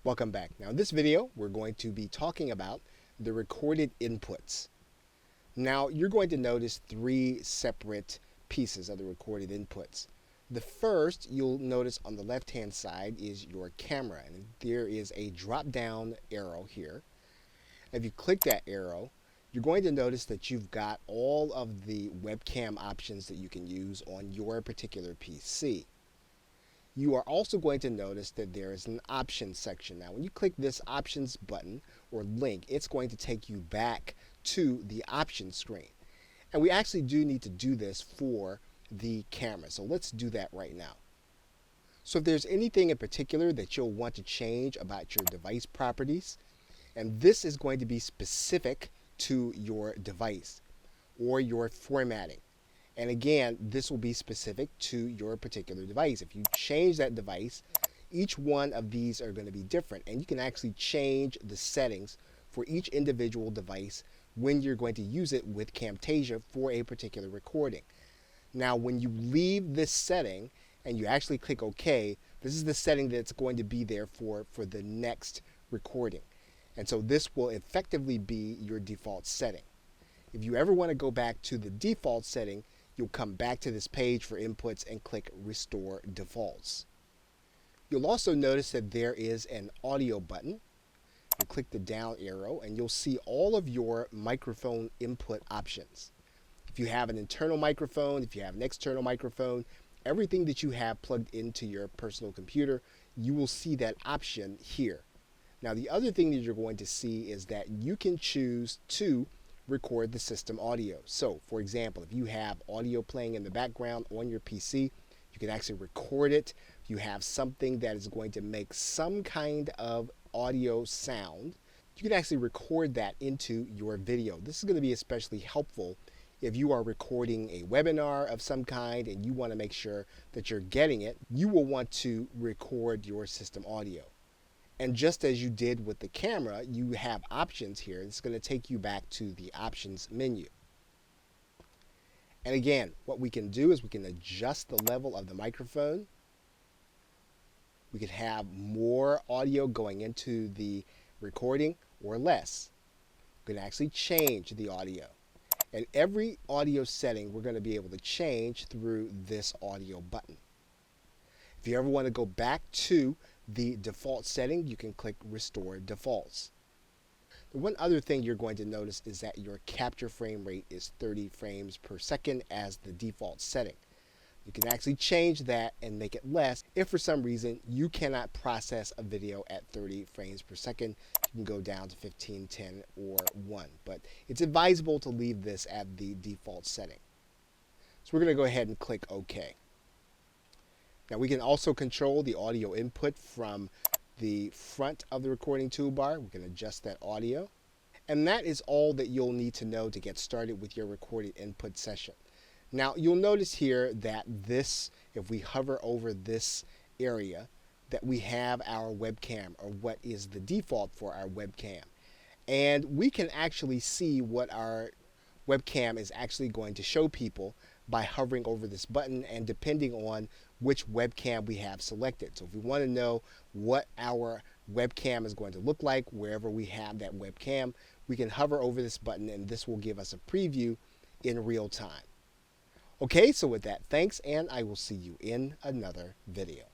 Welcome back. Now in this video, we're going to be talking about the recorded inputs. Now you're going to notice three separate pieces of the recorded inputs. The first you'll notice on the left hand side is your camera, and there is a drop down arrow here. If you click that arrow, you're going to notice that you've got all of the webcam options that you can use on your particular PC. You are also going to notice that there is an options section. Now when you click this options button or link, it's going to take you back to the options screen. And we actually do need to do this for the camera. So let's do that right now. So if there's anything in particular that you'll want to change about your device properties, and this is going to be specific to your device or your formatting. And again, this will be specific to your particular device. If you change that device, each one of these are going to be different. And you can actually change the settings for each individual device when you're going to use it with Camtasia for a particular recording. Now, when you leave this setting and you actually click OK, this is the setting that's going to be there for the next recording. And so this will effectively be your default setting. If you ever want to go back to the default setting, you'll come back to this page for inputs and click Restore Defaults. You'll also notice that there is an audio button. You click the down arrow and you'll see all of your microphone input options. If you have an internal microphone, if you have an external microphone, everything that you have plugged into your personal computer, you will see that option here. Now the other thing that you're going to see is that you can choose to record the system audio. So for example, if you have audio playing in the background on your PC, you can actually record it. If you have something that is going to make some kind of audio sound, you can actually record that into your video. This is going to be especially helpful if you are recording a webinar of some kind and you want to make sure that you're getting it. You will want to record your system audio. And just as you did with the camera, you have options here. It's going to take you back to the options menu. And again, what we can do is we can adjust the level of the microphone. We could have more audio going into the recording or less. We can actually change the audio. And every audio setting we're going to be able to change through this audio button. If you ever want to go back to the default setting, you can click Restore Defaults. The one other thing you're going to notice is that your capture frame rate is 30 frames per second as the default setting. You can actually change that and make it less if for some reason you cannot process a video at 30 frames per second. You can go down to 15, 10, or 1. But it's advisable to leave this at the default setting. So we're going to go ahead and click OK. Now we can also control the audio input from the front of the recording toolbar. We can adjust that audio. And that is all that you'll need to know to get started with your recorded input session. Now you'll notice here that this, if we hover over this area, that we have our webcam, or what is the default for our webcam. And we can actually see what our webcam is actually going to show people by hovering over this button and depending on which webcam we have selected. So if we want to know what our webcam is going to look like wherever we have that webcam, we can hover over this button and this will give us a preview in real time. Okay, so with that, thanks, and I will see you in another video.